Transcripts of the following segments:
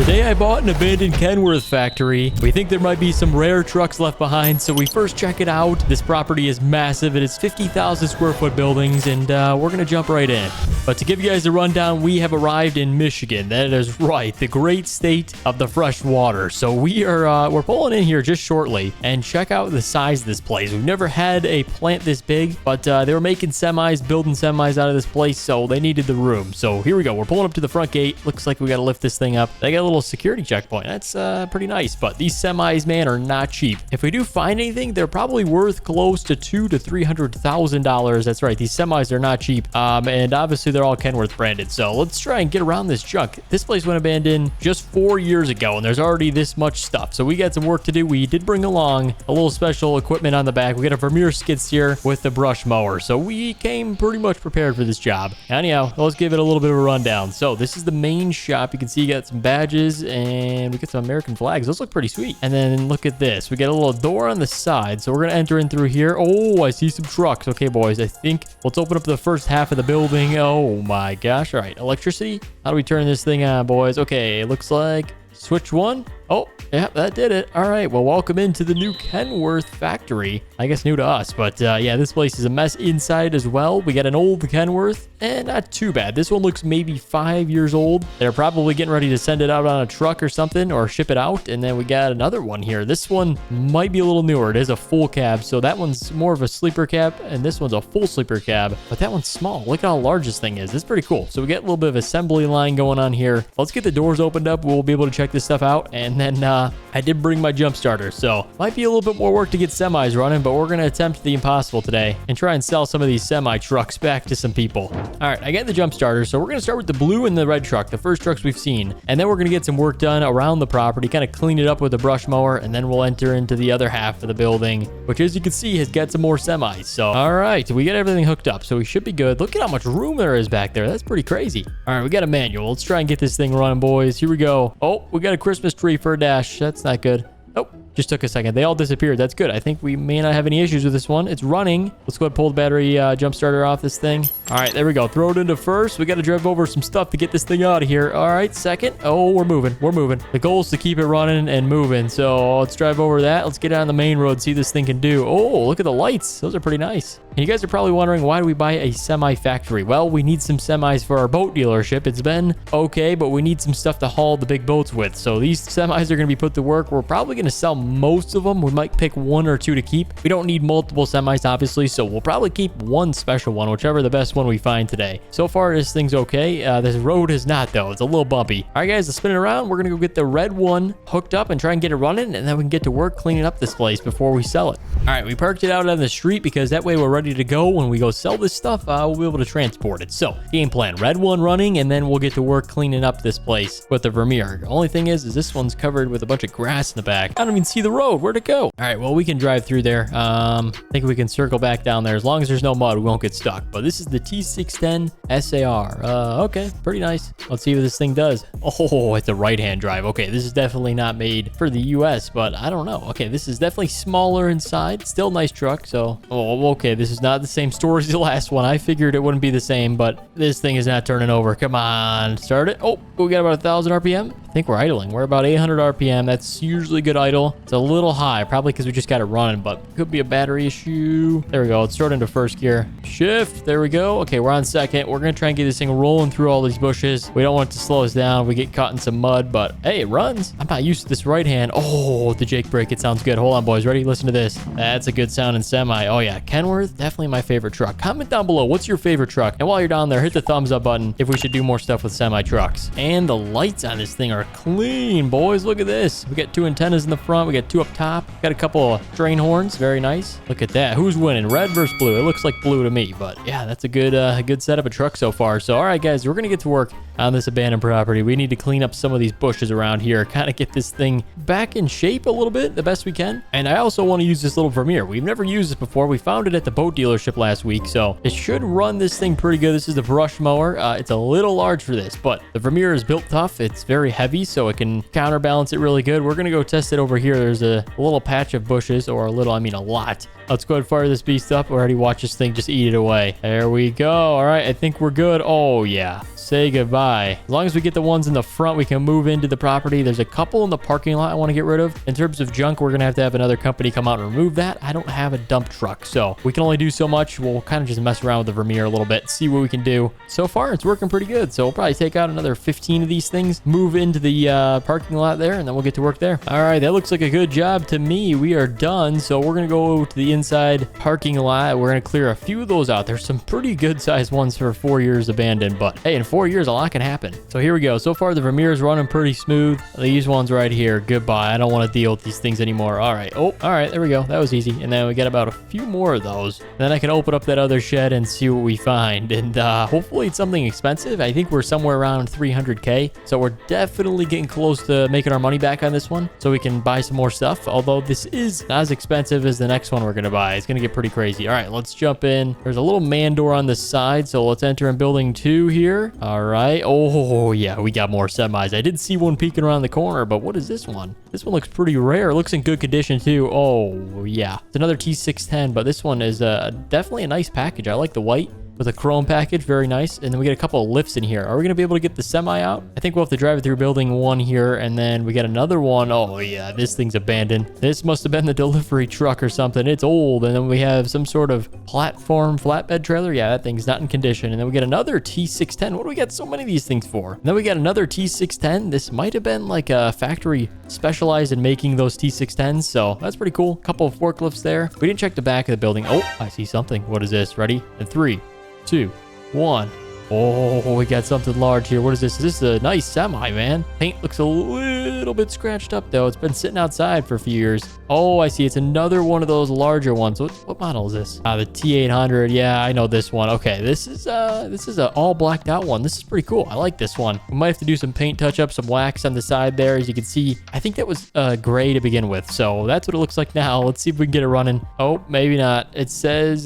Today I bought an abandoned Kenworth factory. We think there might be some rare trucks left behind, so we first check it out. This property is massive. It is 50,000 square foot buildings, and we're gonna jump right in. But to give you guys a rundown, we have arrived in Michigan. That is right, the great state of the fresh water. So we're pulling in here just shortly, and check out the size of this place. We've never had a plant this big, but they were making semis, building semis out of this place, so they needed the room. So here we go. We're pulling up to the front gate. Looks like we got to lift this thing up. They got a little security checkpoint. That's pretty nice, but these semis, man, are not cheap. If we do find anything, they're probably worth close to $200,000 to $300,000. That's right, these semis are not cheap, and obviously they're all Kenworth branded. So let's try and get around this junk. This place went abandoned just 4 years ago, and there's already this much stuff. So we got some work to do. We did bring along a little special equipment on the back. We got a Vermeer skid steer with the brush mower, so we came pretty much prepared for this job. Anyhow, let's give it a little bit of a rundown. So this is the main shop. You can see you got some badges, and we get some American flags. Those look pretty sweet. And then look at this. We got a little door on the side, so we're gonna enter in through here. Oh, I see some trucks. Okay, boys, I think let's open up the first half of the building. Oh my gosh. All right, electricity. How do we turn this thing on, boys? Okay, it looks like switch one. Oh, yeah, that did it. All right, well, welcome into the new Kenworth factory. I guess new to us, but yeah, this place is a mess inside as well. We got an old Kenworth, and not too bad. This one looks maybe 5 years old. They're probably getting ready to send it out on a truck or something, or ship it out. And then we got another one here. This one might be a little newer. It is a full cab, so that one's more of a sleeper cab, and this one's a full sleeper cab, but that one's small. Look how large this thing is. It's pretty cool. So we get a little bit of assembly line going on here. Let's get the doors opened up. We'll be able to check this stuff out, and then I did bring my jump starter, so might be a little bit more work to get semis running, but we're going to attempt the impossible today and try and sell some of these semi trucks back to some people. All right, I got the jump starter, so we're going to start with the blue and the red truck, the first trucks we've seen, and then we're going to get some work done around the property, kind of clean it up with a brush mower, and then we'll enter into the other half of the building, which, as you can see, has got some more semis. So all right, we got everything hooked up, so we should be good. Look at how much room there is back there. That's pretty crazy. All right, we got a manual. Let's try and get this thing running, boys. Here we go. Oh, we got a Christmas tree for a dash. That's not good. Oh, just took a second. They all disappeared. That's good. I think we may not have any issues with this one. It's running. Let's go ahead and pull the battery jump starter off this thing. All right, there we go. Throw it into first. We got to drive over some stuff to get this thing out of here. All right, second. Oh, we're moving. We're moving. The goal is to keep it running and moving. So let's drive over that. Let's get on the main road, see this thing can do. Oh, look at the lights. Those are pretty nice. And you guys are probably wondering, why do we buy a semi factory? Well, we need some semis for our boat dealership. It's been okay, but we need some stuff to haul the big boats with. So these semis are going to be put to work. We're probably going to sell most of them. We might pick one or two to keep. We don't need multiple semis, obviously, so we'll probably keep one special one, whichever the best one we find today. So far, this thing's okay. This road is not, though. It's a little bumpy. All right, guys, let's spin it around. We're going to go get the red one hooked up and try and get it running, and then we can get to work cleaning up this place before we sell it. All right, we parked it out on the street because that way we're ready to go. When we go sell this stuff, we'll be able to transport it. So, game plan, red one running, and then we'll get to work cleaning up this place with the Vermeer. The only thing is this one's covered with a bunch of grass in the back. I don't even see the road. Where'd it go? All right, well, we can drive through there. I think we can circle back down there. As long as there's no mud, we won't get stuck. But this is the T610 SAR. Okay, pretty nice. Let's see what this thing does. Oh, it's a right-hand drive. Okay, this is definitely not made for the US, but I don't know. Okay, this is definitely smaller inside. Still a nice truck, so... Oh, okay, this is not the same story as the last one. I figured it wouldn't be the same, but this thing is not turning over. Come on, start it. Oh, we got about 1,000 RPM. I think we're idling. We're about 800 RPM. That's usually good idle. It's a little high, probably because we just got it running, but could be a battery issue. There we go. Let's start into first gear. Shift. There we go. Okay, we're on second. We're going to try and get this thing rolling through all these bushes. We don't want it to slow us down. We get caught in some mud, but hey, it runs. I'm not used to this right hand. Oh, the Jake brake. It sounds good. Hold on, boys. Ready? Listen to this. That's a good sounding semi. Oh, yeah. Kenworth, definitely my favorite truck. Comment down below. What's your favorite truck? And while you're down there, hit the thumbs up button if we should do more stuff with semi trucks. And the lights on this thing are clean, boys. Look at this. We got two antennas in the front. We got two up top. Got a couple of train horns. Very nice. Look at that. Who's winning? Red versus blue. It looks like blue to me, but yeah, that's a good setup of truck so far. So, all right, guys, we're going to get to work on this abandoned property. We need to clean up some of these bushes around here, kind of get this thing back in shape a little bit, the best we can. And I also want to use this little Vermeer. We've never used this before. We found it at the boat dealership last week, so it should run this thing pretty good. This is the brush mower. It's a little large for this, but the Vermeer is built tough. It's very heavy, so it can counterbalance it really good. We're going to go test it over here. There's a little patch of bushes, or a little, I mean a lot let's go ahead and fire this beast up. Already watch this thing just eat it away. There we go. All right, I think we're good. Oh, yeah. Say goodbye. As long as we get the ones in the front, we can move into the property. There's a couple in the parking lot I want to get rid of. In terms of junk, we're going to have another company come out and remove that. I don't have a dump truck, so we can only do so much. We'll kind of just mess around with the Vermeer a little bit, see what we can do. So far, it's working pretty good. So we'll probably take out another 15 of these things, move into the parking lot there, and then we'll get to work there. All right, that looks like a good job to me. We are done. So we're going to go to the inside parking lot. We're going to clear a few of those out. There's some pretty good sized ones for 4 years abandoned, but hey, in 4 years, a lot can happen. So here we go. So far, the Vermeer is running pretty smooth. These ones right here, goodbye. I don't want to deal with these things anymore. All right. Oh, all right. There we go. That was easy. And then we got about a few more of those. Then I can open up that other shed and see what we find. And hopefully it's something expensive. I think we're somewhere around 300K. So we're definitely getting close to making our money back on this one so we can buy some more stuff. Although this is not as expensive as the next one we're going to buy. It's going to get pretty crazy. All right, let's jump in. There's a little man door on the side. So let's enter in building 2 here. All right. Oh, yeah, we got more semis. I did see one peeking around the corner, but what is this one? This one looks pretty rare. It looks in good condition too. Oh, yeah. It's another T610, but this one is definitely a nice package. I like the white with a chrome package. Very nice. And then we get a couple of lifts in here. Are we going to be able to get the semi out? I think we'll have to drive it through building 1 here. And then we got another one. Oh, yeah. This thing's abandoned. This must have been the delivery truck or something. It's old. And then we have some sort of platform flatbed trailer. Yeah, that thing's not in condition. And then we get another T610. What do we got so many of these things for? And then we got another T610. This might have been like a factory specialized in making those T610s. So that's pretty cool. Couple of forklifts there. We didn't check the back of the building. Oh, I see something. What is this? Ready? And 3, 2, 1. Oh, we got something large here. What is this? This is a nice semi, man. Paint looks a little bit scratched up, though. It's been sitting outside for a few years. Oh, I see. It's another one of those larger ones. What model is this? The T800. Yeah, I know this one. Okay, this is a all blacked out one. This is pretty cool. I like this one. We might have to do some paint touch up, some wax on the side there. As you can see, I think that was gray to begin with. So that's what it looks like now. Let's see if we can get it running. Oh, maybe not. It says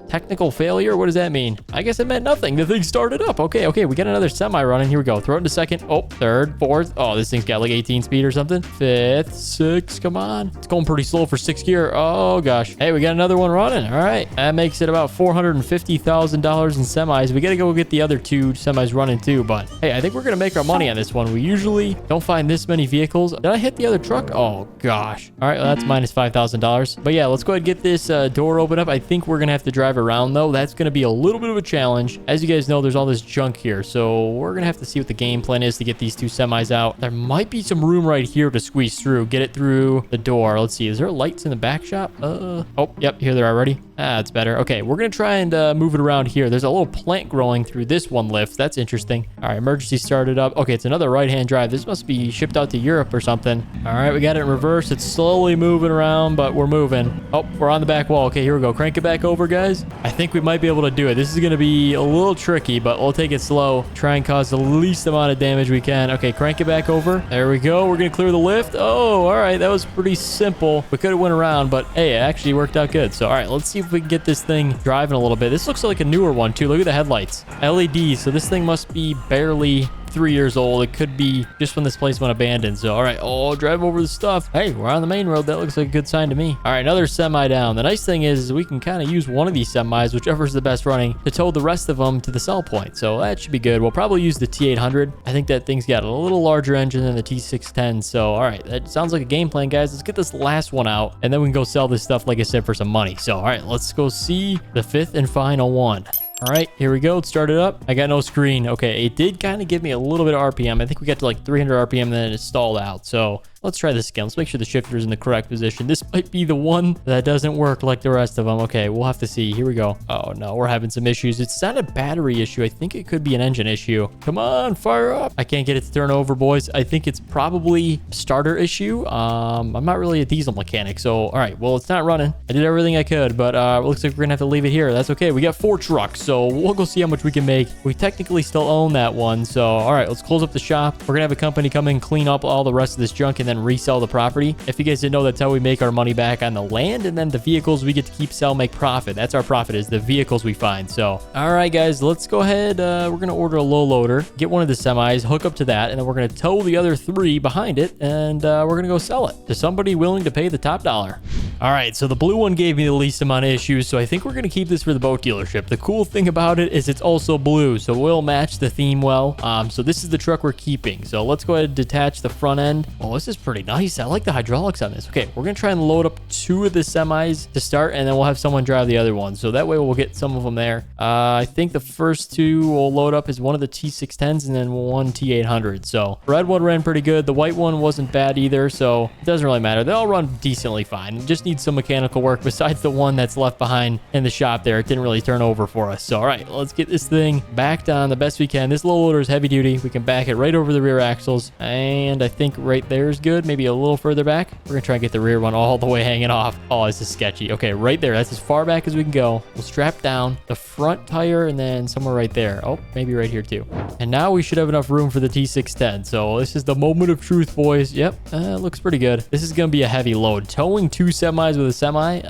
technical failure. What does that mean? I guess it meant nothing. The thing started up. Okay, we got another semi running. Here we go. Throw it into second. Oh, third, fourth. Oh, this thing's got like 18 speed or something. Fifth, sixth. Come on. It's going pretty slow for 6th gear. Oh, gosh. Hey, we got another one running. All right. That makes it about $450,000 in semis. We got to go get the other 2 semis running too. But hey, I think we're going to make our money on this one. We usually don't find this many vehicles. Did I hit the other truck? Oh, gosh. All right. Well, that's minus $5,000. But yeah, let's go ahead and get this door open up. I think we're going to have to drive around though. That's going to be a little bit of a challenge. As you guys know, there's all this junk here. So we're going to have to see what the game plan is to get these 2 semis out. There might be some room right here to squeeze through, get it through the door. Let's see. Is there lights in the back shop? Oh, yep. Here they are already. It's better. Okay, we're going to try and move it around here. There's a little plant growing through this one lift. That's interesting. All right, emergency started up. Okay, it's another right-hand drive. This must be shipped out to Europe or something. All right, we got it in reverse. It's slowly moving around, but we're moving. Oh, we're on the back wall. Okay, here we go. Crank it back over, guys. I think we might be able to do it. This is going to be a little tricky, but we'll take it slow. Try and cause the least amount of damage we can. Okay, crank it back over. There we go. We're going to clear the lift. Oh, all right. That was pretty simple. We could have went around, but hey, it actually worked out good. So, all right, let's see if we can get this thing driving a little bit. This looks like a newer one, too. Look at the headlights. LED. So this thing must be barely 3 years old. It could be just when this place went abandoned. So, all right. Oh, drive over the stuff. Hey, we're on the main road. That looks like a good sign to me. All right, another semi down. The nice thing is we can kind of use one of these semis, whichever is the best running, to tow the rest of them to the sell point. So that should be good. We'll probably use the T800. I think that thing's got a little larger engine than the T610. So, all right. That sounds like a game plan, guys. Let's get this last one out, and then we can go sell this stuff, like I said, for some money. So, all right. Let's go see the 5th and final one. All right, here we go. It started up. I got no screen. Okay, it did kind of give me a little bit of RPM. I think we got to like 300 RPM, and then it stalled out. So let's try this again. Let's make sure the shifter is in the correct position. This might be the one that doesn't work like the rest of them. Okay, we'll have to see. Here we go. Oh, no, we're having some issues. It's not a battery issue. I think it could be an engine issue. Come on, fire up. I can't get it to turn over, boys. I think it's probably a starter issue. I'm not really a diesel mechanic. So, all right, well, it's not running. I did everything I could, but it looks like we're going to have to leave it here. That's okay. We got 4 trucks, so we'll go see how much we can make. We technically still own that one. So, all right, let's close up the shop. We're going to have a company come in, clean up all the rest of this junk, and then resell the property. If you guys didn't know, that's how we make our money back on the land, and then the vehicles we get to keep, sell, make profit. That's our profit, is the vehicles we find. So, all right, guys, let's go ahead. We're going to order a low loader, get one of the semis, hook up to that, and then we're going to tow the other 3 behind it, and we're going to go sell it to somebody willing to pay the top dollar. All right, so the blue one gave me the least amount of issues, so I think we're going to keep this for the boat dealership. The cool thing about it is it's also blue, so we'll match the theme well. So this is the truck we're keeping. So let's go ahead and detach the front end. Oh, this is pretty nice. I like the hydraulics on this. Okay, we're going to try and load up 2 of the semis to start, and then we'll have someone drive the other one. So that way we'll get some of them there. I think the first 2 we'll load up is one of the T610s and then one T800. So the red one ran pretty good. The white one wasn't bad either, so it doesn't really matter. They all run decently fine. Just need some mechanical work besides the one that's left behind in the shop there. It didn't really turn over for us. So all right, let's get this thing backed on the best we can. This low loader is heavy duty. We can back it right over the rear axles, and I think right there is good. Maybe a little further back. We're gonna try and get the rear one all the way hanging off. Oh, this is sketchy. Okay, right there. That's as far back as we can go. We'll strap down the front tire and then somewhere right there. Oh, maybe right here too. And now we should have enough room for the T610. So this is the moment of truth, boys. Yep, looks pretty good. This is gonna be a heavy load. Towing 2 semis with a semi,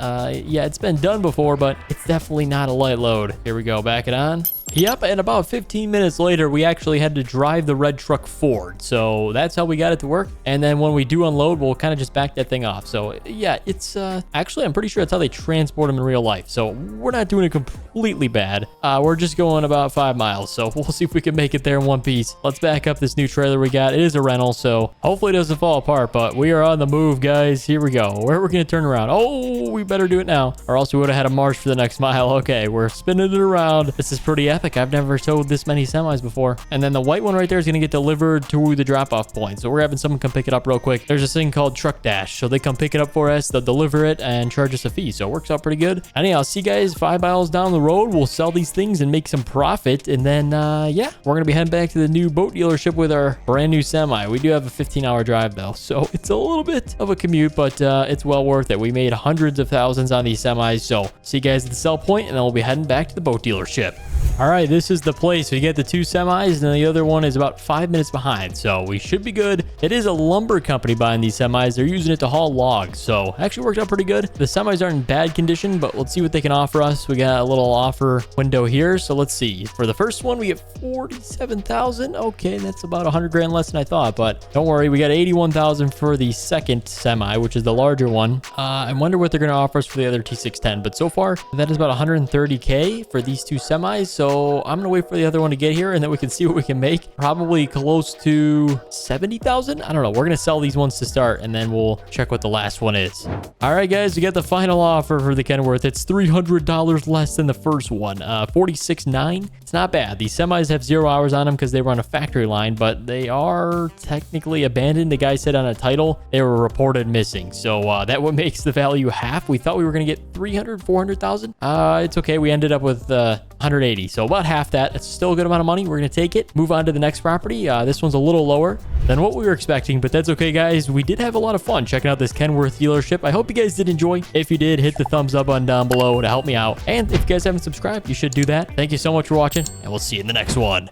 yeah, it's been done before, but it's definitely not a light load. Here we go, back it on. Yep, and about 15 minutes later, we actually had to drive the red truck forward. So that's how we got it to work. And then when we do unload, we'll kind of just back that thing off. So yeah, it's actually, I'm pretty sure that's how they transport them in real life. So we're not doing it completely bad. We're just going about 5 miles. So we'll see if we can make it there in one piece. Let's back up this new trailer we got. It is a rental, so hopefully it doesn't fall apart, but we are on the move, guys. Here we go. Where are we going to turn around? Oh, we better do it now, or else we would have had a march for the next mile. Okay, we're spinning it around. This is pretty epic. I've never towed this many semis before. And then the white one right there is going to get delivered to the drop-off point. So we're having someone come pick it up real quick. There's this thing called Truck Dash. So they come pick it up for us, they'll deliver it and charge us a fee. So it works out pretty good. Anyhow, see you guys 5 miles down the road. We'll sell these things and make some profit. And then, yeah, we're going to be heading back to the new boat dealership with our brand new semi. We do have a 15-hour drive though. So it's a little bit of a commute, but it's well worth it. We made hundreds of thousands on these semis. So see you guys at the sell point, and then we'll be heading back to the boat dealership. All right, this is the place. We get the 2 semis, and then the other one is about 5 minutes behind, so we should be good. It is a lumber company buying these semis. They're using it to haul logs, so actually worked out pretty good. The semis aren't in bad condition, but let's see what they can offer us. We got a little offer window here, so let's see. For the first one, we get 47,000. Okay, that's about 100 grand less than I thought, but don't worry, we got 81,000 for the second semi, which is the larger one. I wonder what they're going to offer us for the other T610, but so far, that is about 130K for these 2 semis. So I'm going to wait for the other one to get here, and then we can see what we can make. Probably close to 70,000. I don't know. We're going to sell these ones to start, and then we'll check what the last one is. All right, guys, we got the final offer for the Kenworth. It's $300 less than the first one. 46.9. It's not bad. These semis have 0 hours on them because they run a factory line, but they are technically abandoned. The guy said on a title they were reported missing. So that what makes the value half. We thought we were going to get 300, 400,000. It's okay. We ended up with 180. So about half that. It's still a good amount of money. We're going to take it. Move on to the next property. This one's a little lower than what we were expecting, but that's okay, guys. We did have a lot of fun checking out this Kenworth dealership. I hope you guys did enjoy. If you did, hit the thumbs up button down below to help me out. And if you guys haven't subscribed, you should do that. Thank you so much for watching, and we'll see you in the next one.